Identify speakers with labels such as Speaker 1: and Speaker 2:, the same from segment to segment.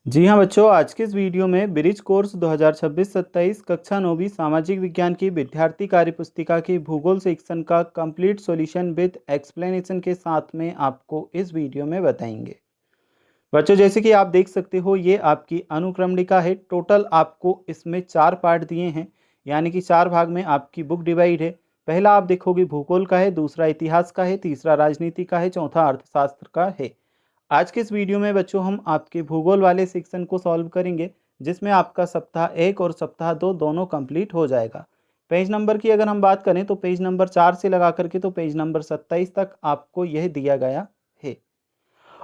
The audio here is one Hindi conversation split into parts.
Speaker 1: जी हाँ बच्चों, आज के इस वीडियो में ब्रिज कोर्स 2026-27 कक्षा 9वीं सामाजिक विज्ञान की विद्यार्थी कार्य पुस्तिका की भूगोल सेक्शन का कंप्लीट सॉल्यूशन विद एक्सप्लेनेशन के साथ में आपको इस वीडियो में बताएंगे। बच्चों, जैसे कि आप देख सकते हो, ये आपकी अनुक्रमणिका है। टोटल आपको इसमें 4 पार्ट दिए हैं, यानी कि 4 भाग में आपकी बुक डिवाइड है। पहला आप देखोगे भूगोल का है, दूसरा इतिहास का है, तीसरा राजनीति का है, चौथा अर्थशास्त्र का है। आज के इस वीडियो में बच्चों हम आपके भूगोल वाले सेक्शन को सॉल्व करेंगे, जिसमें आपका सप्ताह 1 और सप्ताह 2 दोनों कंप्लीट हो जाएगा। पेज नंबर की अगर हम बात करें तो पेज नंबर 4 से लगा करके तो पेज नंबर 27 तक आपको यह दिया गया है।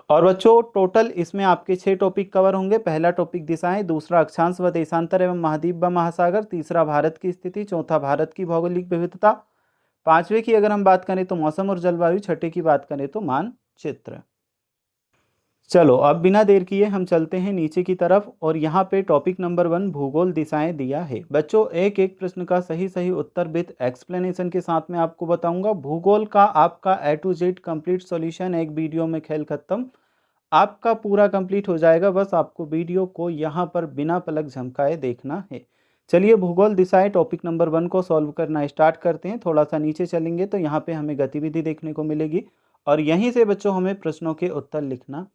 Speaker 1: और बच्चों, टोटल इसमें आपके 6 टॉपिक कवर होंगे। पहला टॉपिक दिशाएं, दूसरा अक्षांश व देशांतर एवं महाद्वीप व महासागर, तीसरा भारत की स्थिति, चौथा भारत की भौगोलिक विविधता, पांचवे की अगर हम बात करें तो मौसम और जलवायु, छठे की बात करें तो मानचित्र। चलो अब बिना देर किए हम चलते हैं नीचे की तरफ, और यहाँ पे टॉपिक नंबर 1 भूगोल दिशाएं दिया है। बच्चों, एक एक प्रश्न का सही सही उत्तर विद एक्सप्लेनेशन के साथ में आपको बताऊंगा। भूगोल का आपका A to Z complete solution एक वीडियो में खेल खत्म, आपका पूरा कंप्लीट हो जाएगा। बस आपको वीडियो को यहाँ पर बिना पलक झमकाए देखना है। चलिए भूगोल दिशाएं टॉपिक नंबर 1 को सॉल्व करना स्टार्ट करते हैं। थोड़ा सा नीचे चलेंगे तो यहाँ पे हमें गतिविधि देखने को मिलेगी, और यहीं से बच्चों हमें प्रश्नों के उत्तर लिखना है।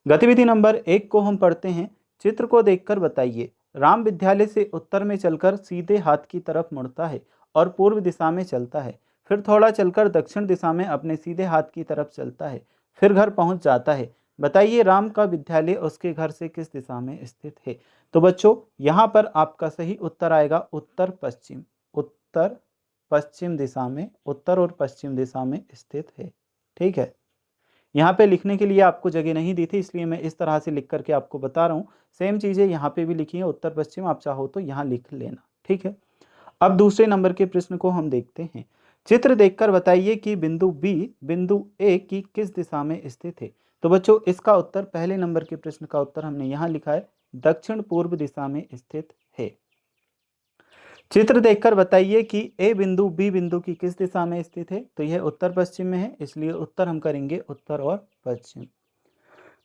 Speaker 1: गतिविधि नंबर 1 को हम पढ़ते हैं। चित्र को देखकर बताइए, राम विद्यालय से उत्तर में चलकर सीधे हाथ की तरफ मुड़ता है और पूर्व दिशा में चलता है। फिर थोड़ा चलकर दक्षिण दिशा में अपने सीधे हाथ की तरफ चलता है, फिर घर पहुंच जाता है। बताइए राम का विद्यालय उसके घर से किस दिशा में स्थित है। तो बच्चों, यहाँ पर आपका सही उत्तर आएगा उत्तर पश्चिम। उत्तर पश्चिम दिशा में, उत्तर और पश्चिम दिशा में स्थित है। ठीक है, यहाँ पे लिखने के लिए आपको जगह नहीं दी थी, इसलिए मैं इस तरह से लिख करके आपको बता रहा हूँ। सेम चीज़ें यहाँ पे भी लिखी है, उत्तर पश्चिम, आप चाहो तो यहाँ लिख लेना। ठीक है, अब दूसरे नंबर के प्रश्न को हम देखते हैं। चित्र देखकर बताइए कि बिंदु बी बिंदु ए की किस दिशा में स्थित है। तो बच्चों, इसका उत्तर, पहले नंबर के प्रश्न का उत्तर हमने यहाँ लिखा है, दक्षिण पूर्व दिशा में स्थित है। चित्र देखकर बताइए कि ए बिंदु बी बिंदु की किस दिशा में स्थित है। तो यह उत्तर पश्चिम में है, इसलिए उत्तर हम करेंगे उत्तर और पश्चिम।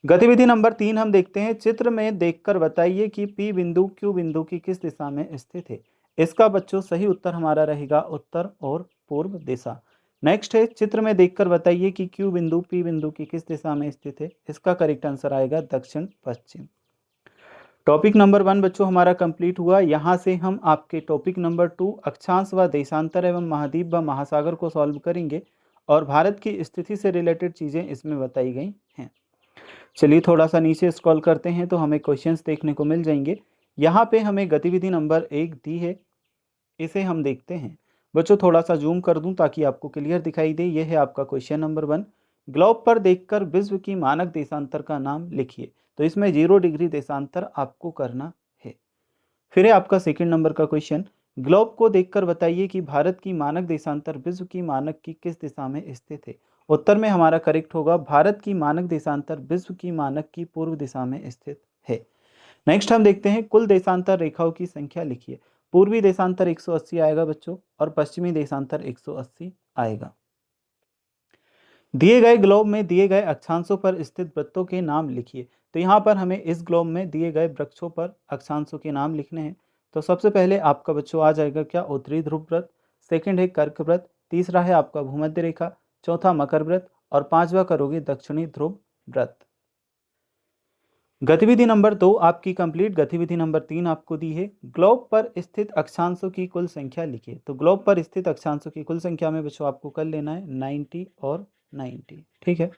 Speaker 1: गतिविधि नंबर 3 हम देखते हैं। चित्र में देखकर बताइए कि पी बिंदु क्यू बिंदु की किस दिशा में स्थित है। इसका बच्चों सही उत्तर हमारा रहेगा उत्तर और पूर्व दिशा। नेक्स्ट है, चित्र में देखकर बताइए कि क्यू बिंदु पी बिंदु की किस दिशा में स्थित है। इसका करेक्ट आंसर आएगा दक्षिण पश्चिम। टॉपिक नंबर 1 बच्चों हमारा कंप्लीट हुआ। यहाँ से हम आपके टॉपिक नंबर 2 अक्षांश व देशांतर एवं महाद्वीप व महासागर को सॉल्व करेंगे, और भारत की स्थिति से रिलेटेड चीज़ें इसमें बताई गई हैं। चलिए थोड़ा सा नीचे स्क्रॉल करते हैं तो हमें क्वेश्चंस देखने को मिल जाएंगे। यहाँ पे हमें गतिविधि नंबर 1 दी है, इसे हम देखते हैं। बच्चों, थोड़ा सा जूम कर दूं ताकि आपको क्लियर दिखाई दे। यह है आपका क्वेश्चन नंबर 1। ग्लोब पर देखकर विश्व की मानक देशांतर का नाम लिखिए। तो इसमें 0 डिग्री देशांतर आपको करना है। फिर है आपका सेकंड नंबर का क्वेश्चन, ग्लोब को देखकर बताइए कि भारत की मानक देशांतर विश्व की मानक की किस दिशा में स्थित है। उत्तर में हमारा करेक्ट होगा, भारत की मानक देशांतर विश्व की मानक की पूर्व दिशा में स्थित है। नेक्स्ट हम देखते हैं, कुल देशांतर रेखाओं की संख्या लिखिए। पूर्वी देशांतर 180 आएगा बच्चों, और पश्चिमी देशांतर 180 आएगा। दिए गए ग्लोब में दिए गए अक्षांशों पर स्थित वृत्तों के नाम लिखिए। तो यहाँ पर हमें इस ग्लोब में दिए गए वृक्षों पर अक्षांशों के नाम लिखने हैं। तो सबसे पहले आपका बच्चों आ जाएगा क्या, उत्तरी ध्रुव व्रत। सेकंड है कर्क व्रत। तीसरा है आपका भूमध्य रेखा। चौथा मकर व्रत, और पांचवा करोगे दक्षिणी ध्रुव व्रत। गतिविधि नंबर 2 आपकी कंप्लीट। गतिविधि नंबर 3 आपको दी है, ग्लोब पर स्थित अक्षांशों की कुल संख्या लिखिए। तो ग्लोब पर स्थित अक्षांशों की कुल संख्या में बच्चों आपको कर लेना है 90 और 90। ठीक है,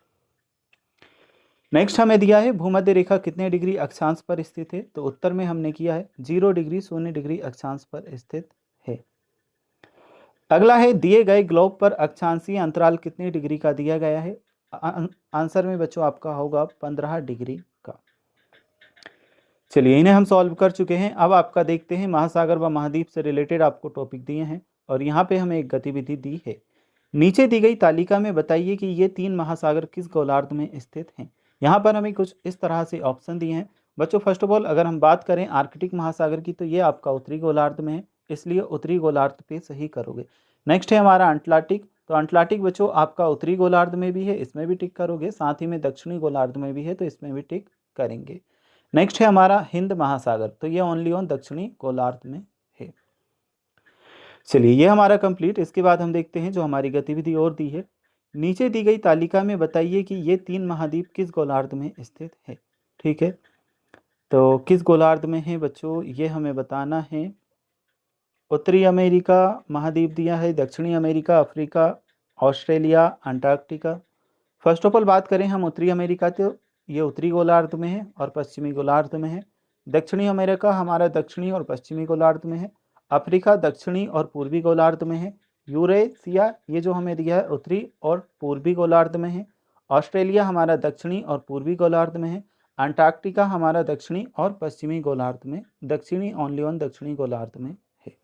Speaker 1: नेक्स्ट हमें दिया है, भूमध्य रेखा कितने डिग्री अक्षांश पर स्थित है। तो उत्तर में हमने किया है 0 डिग्री 0 डिग्री अक्षांश पर स्थित है। अगला है, दिए गए ग्लोब पर अक्षांशीय अंतराल कितने डिग्री का दिया गया है। आंसर में बच्चों आपका होगा 15 डिग्री का। चलिए इन्हें हम सॉल्व कर चुके हैं। अब आपका देखते हैं, महासागर व महाद्वीप से रिलेटेड आपको टॉपिक दिए हैं, और यहाँ पे हमें एक गतिविधि दी है। नीचे दी गई तालिका में बताइए कि ये 3 महासागर किस गोलार्ध में स्थित हैं। यहाँ पर हमें कुछ इस तरह से ऑप्शन दिए हैं बच्चों। फर्स्ट ऑफ ऑल अगर हम बात करें आर्कटिक महासागर की, तो ये आपका उत्तरी गोलार्ध में है, इसलिए उत्तरी गोलार्ध पे सही करोगे। नेक्स्ट है हमारा अंटार्कटिक। तो अंटार्कटिक बच्चों आपका उत्तरी गोलार्ध में भी है, इसमें भी टिक करोगे। साथ ही में दक्षिणी गोलार्ध में भी है, तो इसमें भी टिक करेंगे। नेक्स्ट है हमारा हिंद महासागर, तो ये ओनली ऑन दक्षिणी गोलार्ध में है। चलिए ये हमारा कंप्लीट। इसके बाद हम देखते हैं जो हमारी गतिविधि और दी है, नीचे दी गई तालिका में बताइए कि ये 3 महाद्वीप किस गोलार्ध में स्थित है। ठीक है, तो किस गोलार्ध में है बच्चों, ये हमें बताना है। उत्तरी अमेरिका महाद्वीप दिया है, दक्षिणी America, Africa, Australia, Antarctica. First of all बात करें हम उत्तरी अमेरिका, तो ये उत्तरी गोलार्ध में है और पश्चिमी गोलार्ध में है। दक्षिणी अमेरिका हमारा दक्षिणी और पश्चिमी गोलार्ध में है। अफ्रीका दक्षिणी और पूर्वी गोलार्ध में है। यूरेशिया ये जो हमें दिया है उत्तरी और पूर्वी गोलार्ध में है। ऑस्ट्रेलिया हमारा दक्षिणी और पूर्वी गोलार्ध में है। अंटार्कटिका हमारा दक्षिणी और पश्चिमी गोलार्ध में, दक्षिणी ओनली ऑन दक्षिणी गोलार्ध में है।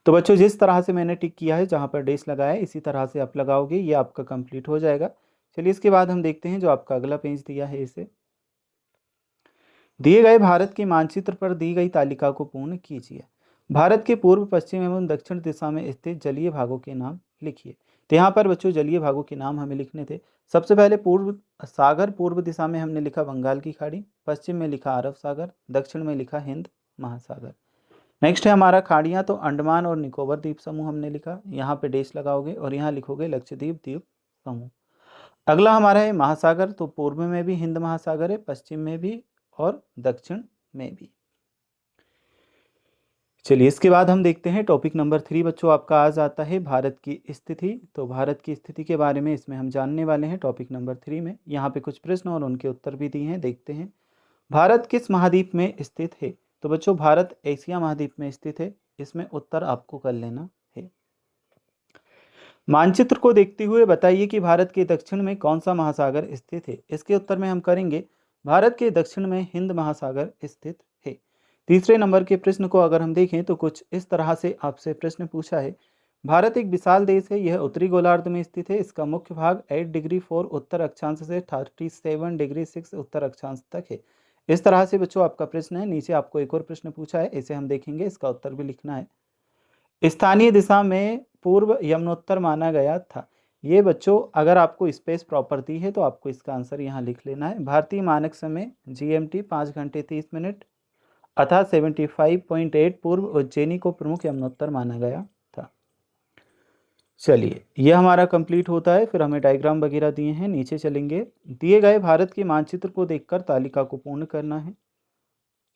Speaker 1: तो बच्चों जिस तरह से मैंने टिक किया है, जहाँ पर डैश लगाया है, इसी तरह से आप लगाओगे, ये आपका कंप्लीट हो जाएगा। चलिए इसके बाद हम देखते हैं जो आपका अगला पेज दिया है, इसे दिए गए भारत के मानचित्र पर दी गई तालिका को पूर्ण कीजिए। भारत के पूर्व, पश्चिम एवं दक्षिण दिशा में स्थित जलीय भागों के नाम लिखिए। तो यहाँ पर बच्चों जलीय भागों के नाम हमें लिखने थे। सबसे पहले पूर्व सागर, पूर्व दिशा में हमने लिखा बंगाल की खाड़ी, पश्चिम में लिखा अरब सागर, दक्षिण में लिखा हिंद महासागर। नेक्स्ट है हमारा खाड़ियाँ, तो अंडमान और निकोबार द्वीप समूह हमने लिखा, यहाँ पे डैश लगाओगे और यहाँ लिखोगे लक्षद्वीप द्वीप समूह। अगला हमारा है महासागर, तो पूर्व में भी हिंद महासागर है, पश्चिम में भी और दक्षिण में भी। चलिए इसके बाद हम देखते हैं टॉपिक नंबर 3 बच्चों आपका आज आता है भारत की स्थिति। तो भारत की स्थिति के बारे में इसमें हम जानने वाले हैं टॉपिक नंबर 3 में। यहाँ पे कुछ प्रश्न और उनके उत्तर भी दिए हैं, देखते हैं। भारत किस महाद्वीप में स्थित है। तो बच्चों भारत एशिया महाद्वीप में स्थित है, इसमें उत्तर आपको कर लेना है। मानचित्र को देखते हुए बताइए कि भारत के दक्षिण में कौन सा महासागर स्थित है। इसके उत्तर में हम करेंगे भारत के दक्षिण में हिंद महासागर स्थित है। तीसरे नंबर के प्रश्न को अगर हम देखें तो कुछ इस तरह से आपसे प्रश्न पूछा है। भारत एक विशाल देश है, यह उत्तरी गोलार्ध में स्थित है, इसका मुख्य भाग 8 डिग्री 4 उत्तर अक्षांश से 37 डिग्री 6 उत्तर अक्षांश तक है। इस तरह से बच्चों आपका प्रश्न है। नीचे आपको एक और प्रश्न पूछा है, इसे हम देखेंगे, इसका उत्तर भी लिखना है। स्थानीय दिशा में पूर्व यमुनोत्तर माना गया था। ये बच्चों अगर आपको स्पेस प्रॉपर्टी है तो आपको इसका आंसर यहाँ लिख लेना है। भारतीय मानक समय GMT 5 घंटे 30 मिनट अर्थात 75.8 पूर्व उज्जैनी को प्रमुख यमुनोत्तर माना गया था। चलिए ये हमारा कंप्लीट होता है। फिर हमें डायग्राम वगैरह दिए हैं, नीचे चलेंगे। दिए गए भारत के मानचित्र को देखकर तालिका को पूर्ण करना है।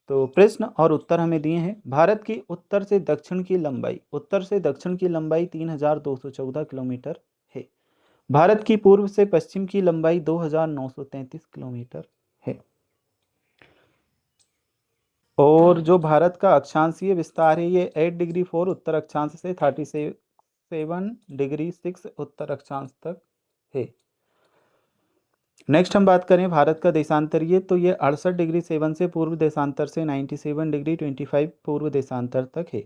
Speaker 1: तो प्रश्न और उत्तर हमें दिए हैं। भारत की उत्तर से दक्षिण की लंबाई, उत्तर से दक्षिण की लंबाई 3214 किलोमीटर है। भारत की पूर्व से पश्चिम की लंबाई 2933 किलोमीटर है। और जो भारत का अक्षांशीय विस्तार है ये 8 डिग्री 4 उत्तर अक्षांश से 37 डिग्री 6 उत्तर अक्षांश तक है। नेक्स्ट हम बात करें भारत का देशांतरीय, तो ये 68 डिग्री 7 से पूर्व देशांतर से 97 डिग्री 25 पूर्व देशांतर तक है।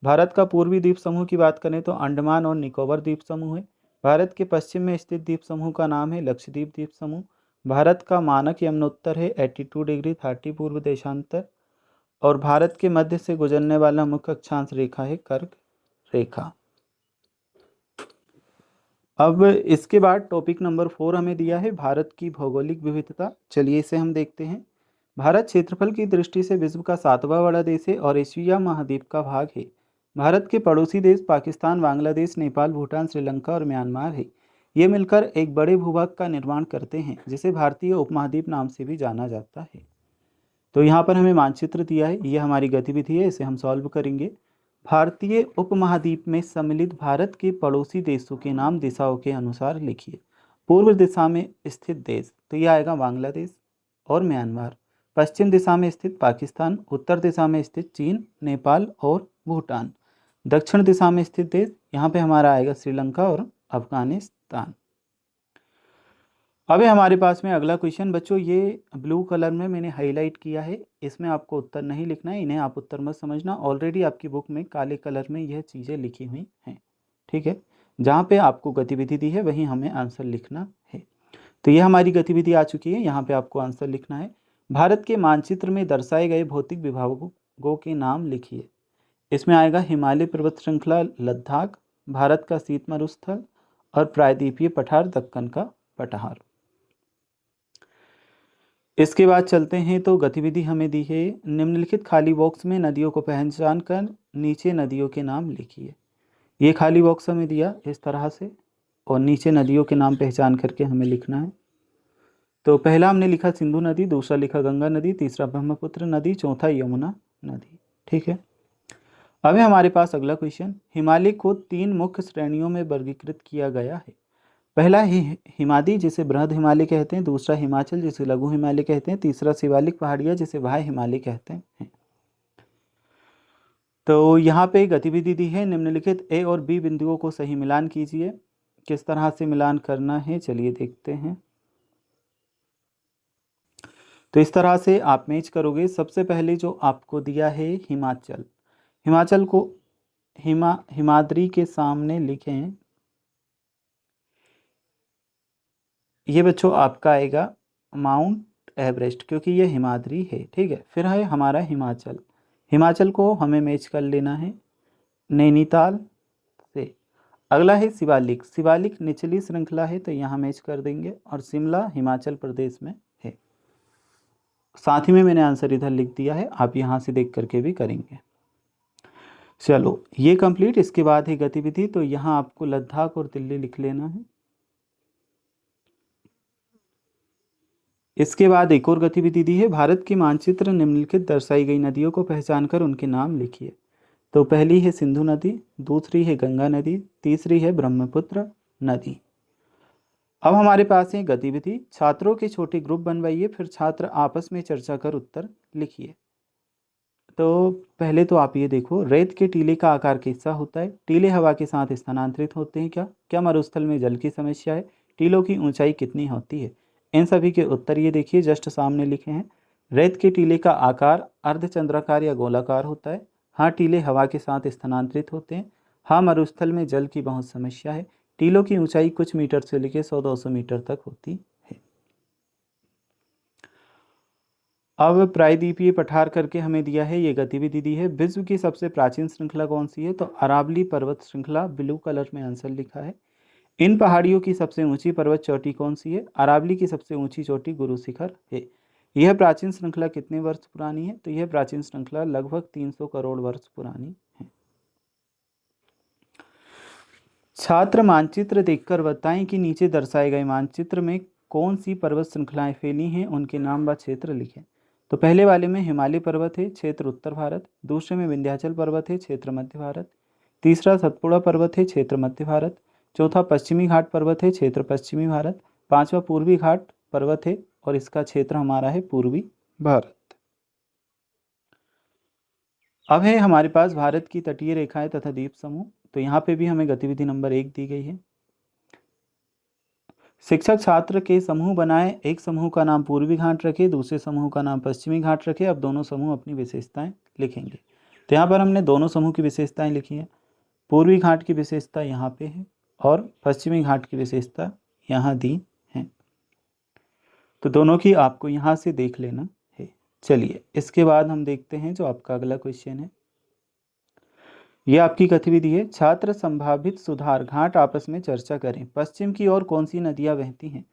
Speaker 1: भारत का पूर्वी द्वीप समूह की बात करें तो अंडमान और निकोबार द्वीप समूह है। भारत के पश्चिम में स्थित द्वीप समूह का नाम है लक्षद्वीप द्वीप समूह। भारत का मानक यमुनोत्तर है 82 डिग्री 30 पूर्व देशांतर। और भारत के मध्य से गुजरने वाला मुख्य अक्षांश रेखा है कर्क रेखा। अब इसके बाद टॉपिक नंबर 4 हमें दिया है भारत की भौगोलिक विविधता। चलिए इसे हम देखते हैं। भारत क्षेत्रफल की दृष्टि से विश्व का 7वां बड़ा देश है और एशिया महाद्वीप का भाग है। भारत के पड़ोसी देश पाकिस्तान, बांग्लादेश, नेपाल, भूटान, श्रीलंका और म्यांमार है। ये मिलकर एक बड़े भूभाग का निर्माण करते हैं जिसे भारतीय उपमहाद्वीप नाम से भी जाना जाता है। तो यहाँ पर हमें मानचित्र दिया है, ये हमारी गतिविधि है, इसे हम सॉल्व करेंगे। भारतीय उपमहाद्वीप में सम्मिलित भारत के पड़ोसी देशों के नाम दिशाओं के अनुसार लिखिए। पूर्व दिशा में स्थित देश, तो यह आएगा बांग्लादेश और म्यांमार। पश्चिम दिशा में स्थित पाकिस्तान, उत्तर दिशा में स्थित चीन, नेपाल और भूटान। दक्षिण दिशा में स्थित देश, यहाँ पे हमारा आएगा श्रीलंका और अफगानिस्तान। अब हमारे पास में अगला क्वेश्चन बच्चों, ये ब्लू कलर में मैंने हाईलाइट किया है, इसमें आपको उत्तर नहीं लिखना है, इन्हें आप उत्तर मत समझना। ऑलरेडी आपकी बुक में काले कलर में यह चीज़ें लिखी हुई हैं, ठीक है। जहाँ पे आपको गतिविधि दी है वहीं हमें आंसर लिखना है। तो यह हमारी गतिविधि आ चुकी है, यहाँ पे आपको आंसर लिखना है। भारत के मानचित्र में दर्शाए गए भौतिक विभागों के नाम लिखिए। इसमें आएगा हिमालय पर्वत श्रृंखला, लद्दाख, भारत का शीत मरुस्थल और प्रायद्वीपीय पठार, दक्कन का पठार। इसके बाद चलते हैं तो गतिविधि हमें दी है, निम्नलिखित खाली बॉक्स में नदियों को पहचान कर नीचे नदियों के नाम लिखिए। ये खाली बॉक्स हमें दिया इस तरह से और नीचे नदियों के नाम पहचान करके हमें लिखना है। तो पहला हमने लिखा सिंधु नदी, दूसरा लिखा गंगा नदी, तीसरा ब्रह्मपुत्र नदी, चौथा यमुना नदी। ठीक है, अब है हमारे पास अगला क्वेश्चन। हिमालय को 3 मुख्य श्रेणियों में वर्गीकृत किया गया है। पहला हिमालय जिसे बृहद हिमालय कहते हैं, दूसरा हिमाचल जिसे लघु हिमालय कहते हैं, तीसरा शिवालिक पहाड़ियाँ जिसे वाह्य हिमालय कहते हैं। तो यहाँ पे गतिविधि दी है, निम्नलिखित ए और बी बिंदुओं को सही मिलान कीजिए। किस तरह से मिलान करना है चलिए देखते हैं। तो इस तरह से आप मैच करोगे। सबसे पहले जो आपको दिया है हिमाचल, हिमाचल को हिमाद्री के सामने लिखें। ये बच्चों आपका आएगा माउंट एवरेस्ट, क्योंकि ये हिमाद्री है। ठीक है, फिर है हमारा हिमाचल, हिमाचल को हमें मैच कर लेना है नैनीताल से। अगला है शिवालिक, शिवालिक निचली श्रृंखला है तो यहाँ मैच कर देंगे, और शिमला हिमाचल प्रदेश में है। साथ ही में मैंने आंसर इधर लिख दिया है, आप यहाँ से देख करके भी करेंगे। चलो ये कंप्लीट। इसके बाद है गतिविधि, तो यहाँ आपको लद्दाख और दिल्ली लिख लेना है। इसके बाद एक और गतिविधि दी है, भारत के मानचित्र निम्नलिखित दर्शाई गई नदियों को पहचान कर उनके नाम लिखिए। तो पहली है सिंधु नदी, दूसरी है गंगा नदी, तीसरी है ब्रह्मपुत्र नदी। अब हमारे पास है गतिविधि, छात्रों के छोटे ग्रुप बनवाइए, फिर छात्र आपस में चर्चा कर उत्तर लिखिए। तो पहले तो आप ये देखो, रेत के टीले का आकार कैसा होता है? टीले हवा के साथ स्थानांतरित होते हैं क्या? क्या मरुस्थल में जल की समस्या है? टीलों की ऊंचाई कितनी होती है? इन सभी के उत्तर ये देखिए जस्ट सामने लिखे हैं। रेत के टीले का आकार अर्धचंद्राकार या गोलाकार होता है। हाँ, टीले हवा के साथ स्थानांतरित होते हैं। हाँ, मरुस्थल में जल की बहुत समस्या है। टीलों की ऊंचाई कुछ मीटर से लेकर 100-200 मीटर तक होती है। अब प्रायद्वीपीय पठार करके हमें दिया है, ये गतिविधि दी है। विश्व की सबसे प्राचीन श्रृंखला कौन सी है? तो अरावली पर्वत श्रृंखला, ब्लू कलर में आंसर लिखा है। इन पहाड़ियों की सबसे ऊंची पर्वत चोटी कौन सी है? अरावली की सबसे ऊंची चोटी गुरु शिखर है। यह प्राचीन श्रृंखला कितने वर्ष पुरानी है? तो यह प्राचीन श्रृंखला लगभग 300 करोड़ वर्ष पुरानी है। छात्र मानचित्र देखकर बताएं कि नीचे दर्शाए गए मानचित्र में कौन सी पर्वत श्रृंखलाएं फैली हैं, उनके नाम व क्षेत्र लिखें। तो पहले वाले में हिमालय पर्वत है, क्षेत्र उत्तर भारत। दूसरे में विंध्याचल पर्वत है, क्षेत्र मध्य भारत। तीसरा सतपुड़ा पर्वत है, क्षेत्र मध्य भारत। चौथा पश्चिमी घाट पर्वत है, क्षेत्र पश्चिमी भारत। पांचवा पूर्वी घाट पर्वत है और इसका क्षेत्र हमारा है पूर्वी भारत। अब है हमारे पास भारत की तटीय रेखाएं तथा द्वीप समूह। तो यहाँ पे भी हमें गतिविधि नंबर 1 दी गई है। शिक्षक छात्र के समूह बनाए, एक समूह का नाम पूर्वी घाट रखे, दूसरे समूह का नाम पश्चिमी घाट रखे। अब दोनों समूह अपनी विशेषताएं लिखेंगे। तो यहाँ पर हमने दोनों समूह की विशेषताएं लिखी हैं। पूर्वी घाट की विशेषता यहाँ पे है और पश्चिमी घाट की विशेषता यहाँ दी है। तो दोनों की आपको यहाँ से देख लेना है। चलिए इसके बाद हम देखते हैं जो आपका अगला क्वेश्चन है। यह आपकी गतिविधि है, छात्र संभावित सुधार घाट आपस में चर्चा करें। पश्चिम की ओर कौन सी नदियाँ बहती हैं?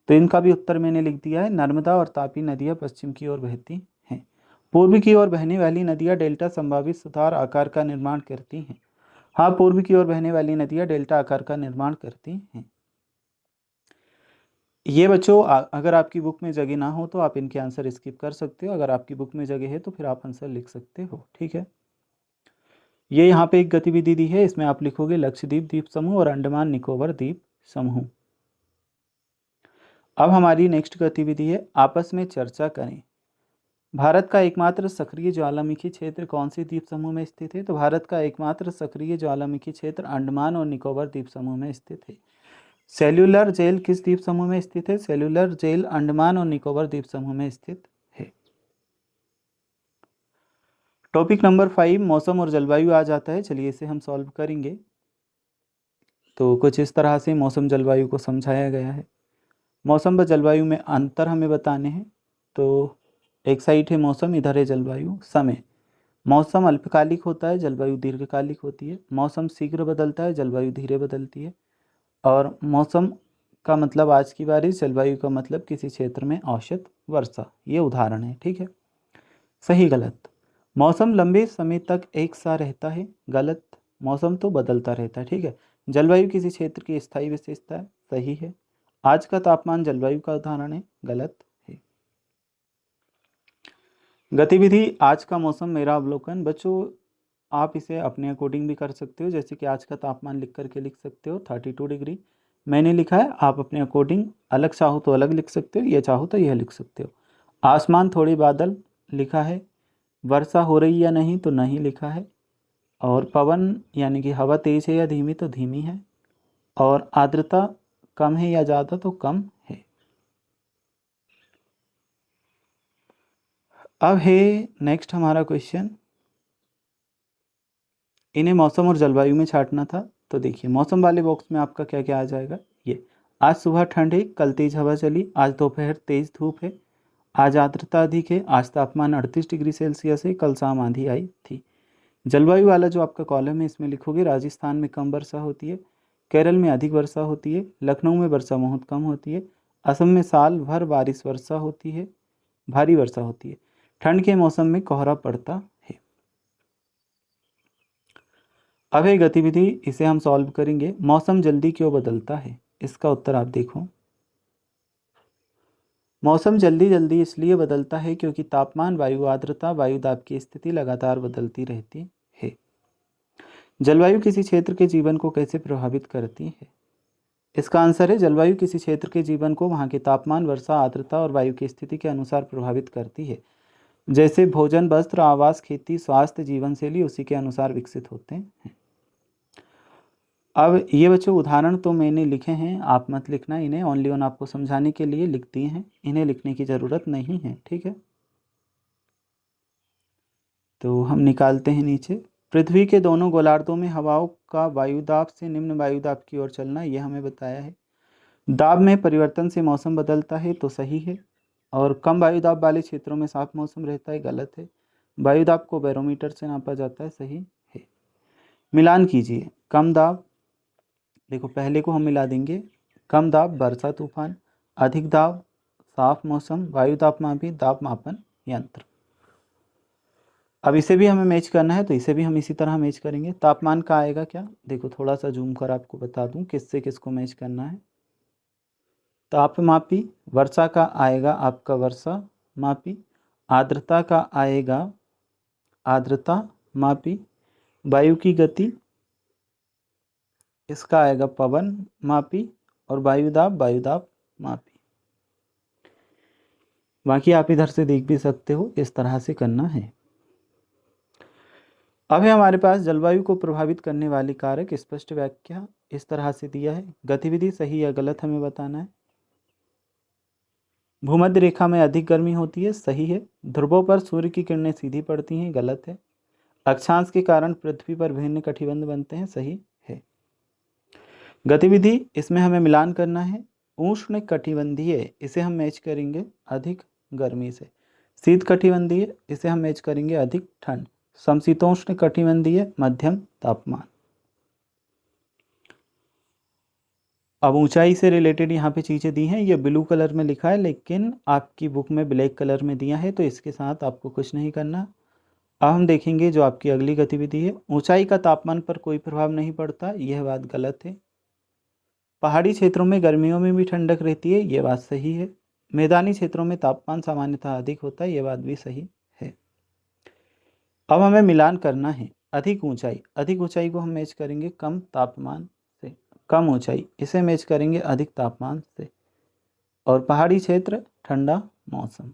Speaker 1: तो इनका भी उत्तर मैंने लिख दिया है, नर्मदा और तापी नदियाँ पश्चिम की ओर बहती हैं। पूर्व की ओर बहने वाली नदियाँ डेल्टा संभावित सुधार आकार का निर्माण करती हैं। हाँ, पूर्व की ओर बहने वाली नदियाँ डेल्टा आकार का निर्माण करती हैं। ये बच्चों अगर आपकी बुक में जगह ना हो तो आप इनके आंसर स्किप कर सकते हो, अगर आपकी बुक में जगह है तो फिर आप आंसर लिख सकते हो। ठीक है, ये यहाँ पे एक गतिविधि दी है, इसमें आप लिखोगे लक्षद्वीप द्वीप समूह और अंडमान निकोबार द्वीप समूह। अब हमारी नेक्स्ट गतिविधि है, आपस में चर्चा करें। भारत का एकमात्र सक्रिय ज्वालामुखी क्षेत्र कौन से द्वीप समूह में स्थित है? तो भारत का एकमात्र सक्रिय ज्वालामुखी क्षेत्र अंडमान और निकोबार द्वीप समूह में स्थित है। सेल्यूलर जेल किस द्वीप समूह में स्थित है? सेल्यूलर जेल अंडमान और निकोबार द्वीप समूह में स्थित है। टॉपिक नंबर 5 मौसम और जलवायु आ जाता है। चलिए इसे हम सॉल्व करेंगे। तो कुछ इस तरह से मौसम जलवायु को समझाया गया है। मौसम व जलवायु में अंतर हमें बताने हैं। तो एक साइड है मौसम, इधर है जलवायु। समय, मौसम अल्पकालिक होता है, जलवायु दीर्घकालिक होती है। मौसम शीघ्र बदलता है, जलवायु धीरे बदलती है। और मौसम का मतलब आज की बारिश, जलवायु का मतलब किसी क्षेत्र में औसत वर्षा। ये उदाहरण है, ठीक है। सही गलत। मौसम लंबे समय तक एक सा रहता है, गलत। मौसम तो बदलता रहता है, ठीक है। जलवायु किसी क्षेत्र की स्थायी विशेषता है, सही है। आज का तापमान जलवायु का उदाहरण है, गलत है। गतिविधि आज का मौसम मेरा अवलोकन। बच्चों आप इसे अपने अकॉर्डिंग भी कर सकते हो, जैसे कि आज का तापमान लिख करके लिख सकते हो 32 डिग्री मैंने लिखा है। आप अपने अकॉर्डिंग अलग चाहो तो अलग लिख सकते हो, ये चाहो तो यह लिख सकते हो। आसमान थोड़े बादल लिखा है, वर्षा हो रही या नहीं तो नहीं लिखा है। और पवन यानी कि हवा तेज है या धीमी तो धीमी है। और आर्द्रता कम है या ज़्यादा तो कम है। अब है नेक्स्ट हमारा क्वेश्चन, इन्हें मौसम और जलवायु में छांटना था। तो देखिए मौसम वाले बॉक्स में आपका क्या क्या आ जाएगा। ये आज सुबह ठंड है, कल तेज हवा चली, आज दोपहर तेज धूप है, आज आर्द्रता अधिक है, आज तापमान 38 डिग्री सेल्सियस है, कल शाम आंधी आई थी। जलवायु वाला जो आपका कॉलम है इसमें लिखोगे राजस्थान में कम वर्षा होती है, केरल में अधिक वर्षा होती है, लखनऊ में वर्षा बहुत कम होती है, असम में साल भर बारिश वर्षा होती है, भारी वर्षा होती है, ठंड के मौसम में कोहरा पड़ता है। अब है गतिविधि, इसे हम सॉल्व करेंगे। मौसम जल्दी क्यों बदलता है, इसका उत्तर आप देखो। मौसम जल्दी जल्दी इसलिए बदलता है क्योंकि तापमान, वायु आर्द्रता, वायु दाब की स्थिति लगातार बदलती रहती है। जलवायु किसी क्षेत्र के जीवन को कैसे प्रभावित करती है, इसका आंसर है जलवायु किसी क्षेत्र के जीवन को वहाँ के तापमान, वर्षा, आर्द्रता और वायु की स्थिति के अनुसार प्रभावित करती है। जैसे भोजन, वस्त्र, आवास, खेती, स्वास्थ्य, जीवन शैली उसी के अनुसार विकसित होते हैं। अब ये बच्चों उदाहरण तो मैंने लिखे हैं, आप मत लिखना इन्हें, ओनली ऑन आपको समझाने के लिए लिख दिए हैं, इन्हें लिखने की ज़रूरत नहीं है, ठीक है। तो हम निकालते हैं नीचे। पृथ्वी के दोनों गोलार्धों में हवाओं का वायुदाब से निम्न वायुदाब की ओर चलना, यह हमें बताया है। दाब में परिवर्तन से मौसम बदलता है, तो सही है। और कम वायुदाब वाले क्षेत्रों में साफ मौसम रहता है, गलत है। वायुदाब को बैरोमीटर से नापा जाता है, सही है। मिलान कीजिए। कम दाब, देखो पहले को हम मिला देंगे। कम दाब वर्षा तूफान, अधिक दाब साफ मौसम, वायु तापमापी दाब मापन यंत्र। अब इसे भी हमें मैच करना है, तो इसे भी हम इसी तरह मैच करेंगे। तापमान का आएगा क्या, देखो थोड़ा सा जूम कर आपको बता दूं किससे किसको मैच करना है। तापमापी, वर्षा का आएगा आपका वर्षा मापी, आर्द्रता का आएगा आर्द्रता मापी, वायु की गति इसका आएगा पवन मापी, और वायुदाब मापी। बाकी आप इधर से देख भी सकते हो, इस तरह से करना है। अब है हमारे पास जलवायु को प्रभावित करने वाले कारक, स्पष्ट व्याख्या इस तरह से दिया है। गतिविधि सही या गलत हमें बताना है। भूमध्य रेखा में अधिक गर्मी होती है, सही है। ध्रुवों पर सूर्य की किरणें सीधी पड़ती हैं, गलत है। अक्षांश के कारण पृथ्वी पर भिन्न कटिबंध बनते हैं, सही है। गतिविधि, इसमें हमें मिलान करना है। उष्ण कटिबंधीय, इसे हम मैच करेंगे अधिक गर्मी से। शीत कटिबंधीय, इसे हम मैच करेंगे अधिक ठंड। समशीतोष्ण कटिबंधीय, मध्यम तापमान। अब ऊंचाई से रिलेटेड यहाँ पे चीज़ें दी हैं, ये ब्लू कलर में लिखा है लेकिन आपकी बुक में ब्लैक कलर में दिया है, तो इसके साथ आपको कुछ नहीं करना। अब हम देखेंगे जो आपकी अगली गतिविधि है। ऊंचाई का तापमान पर कोई प्रभाव नहीं पड़ता, यह बात गलत है। पहाड़ी क्षेत्रों में गर्मियों में भी ठंडक रहती है, ये बात सही है। मैदानी क्षेत्रों में तापमान सामान्यतः अधिक होता है, ये बात भी सही है। अब हमें मिलान करना है। अधिक ऊंचाई को हम मैच करेंगे कम तापमान से। कम ऊंचाई इसे मैच करेंगे अधिक तापमान से। और पहाड़ी क्षेत्र ठंडा मौसम।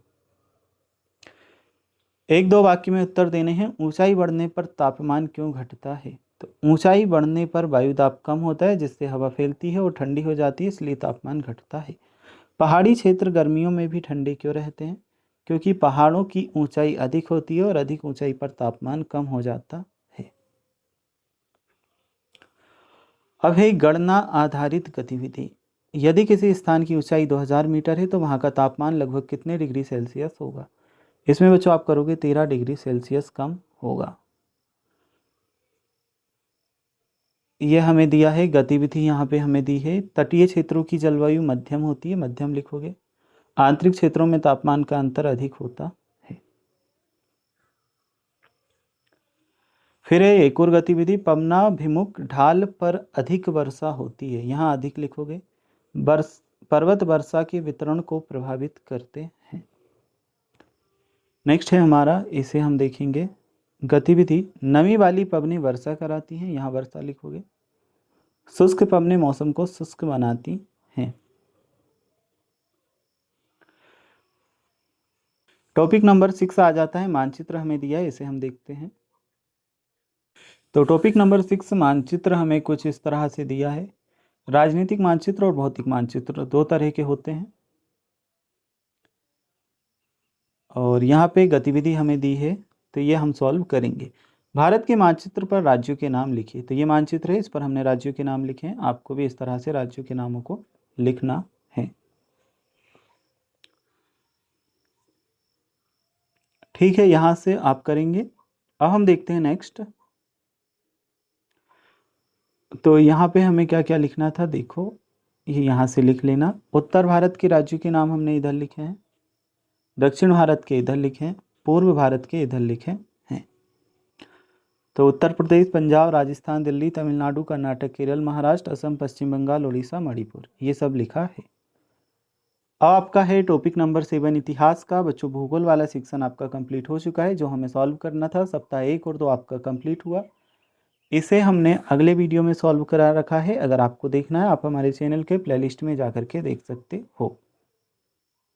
Speaker 1: एक दो वाक्य में उत्तर देने हैं। ऊंचाई बढ़ने पर तापमान क्यों घटता है, तो ऊंचाई बढ़ने पर वायुदाब कम होता है जिससे हवा फैलती है और ठंडी हो जाती है, इसलिए तापमान घटता है। पहाड़ी क्षेत्र गर्मियों में भी ठंडे क्यों रहते हैं, क्योंकि पहाड़ों की ऊंचाई अधिक होती है और अधिक ऊंचाई पर तापमान कम हो जाता है। अब है गणना आधारित गतिविधि। यदि किसी स्थान की ऊंचाई 2000 मीटर है तो वहाँ का तापमान लगभग कितने डिग्री सेल्सियस होगा। इसमें बच्चों आप करोगे 13 डिग्री सेल्सियस कम होगा। ये हमें दिया है गतिविधि, यहाँ पे हमें दी है तटीय क्षेत्रों की जलवायु मध्यम होती है, मध्यम लिखोगे। आंतरिक क्षेत्रों में तापमान का अंतर अधिक होता है। फिर है एक और गतिविधि, पवनाभिमुख ढाल पर अधिक वर्षा होती है, यहाँ अधिक लिखोगे। पर्वत वर्षा के वितरण को प्रभावित करते हैं। नेक्स्ट है हमारा, इसे हम देखेंगे गतिविधि, नमी वाली पवनें वर्षा कराती हैं, यहाँ वर्षा लिखोगे। शुष्क पवनें मौसम को शुष्क बनाती हैं। टॉपिक नंबर 6 आ जाता है, मानचित्र हमें दिया है, इसे हम देखते हैं। तो टॉपिक नंबर 6 मानचित्र हमें कुछ इस तरह से दिया है। राजनीतिक मानचित्र और भौतिक मानचित्र दो तरह के होते हैं। और यहाँ पे गतिविधि हमें दी है, तो ये हम सॉल्व करेंगे। भारत के मानचित्र पर राज्यों के नाम लिखिए। तो ये मानचित्र है, इस पर हमने राज्यों के नाम लिखे हैं। आपको भी इस तरह से राज्यों के नामों को लिखना है। ठीक है, यहाँ से आप करेंगे। अब हम देखते हैं नेक्स्ट। तो यहाँ पे हमें क्या क्या लिखना था, देखो ये यहाँ से लिख लेना। उत्तर भारत के राज्यों के नाम हमने इधर लिखे हैं, दक्षिण भारत के इधर लिखे हैं, पूर्व भारत के इधर लिखे हैं। तो उत्तर प्रदेश, पंजाब, राजस्थान, दिल्ली, तमिलनाडु, कर्नाटक, केरल, महाराष्ट्र, असम, पश्चिम बंगाल, उड़ीसा, मणिपुर, ये सब लिखा है। अब आपका है टॉपिक नंबर 7 इतिहास का। बच्चों भूगोल वाला सेक्शन आपका कंप्लीट हो चुका है, जो हमें सॉल्व करना था। सप्ताह 1 और 2 आपका कंप्लीट हुआ। इसे हमने अगले वीडियो में सॉल्व करा रखा है। अगर आपको देखना है, आप हमारे चैनल के प्लेलिस्ट में जा कर के देख सकते हो।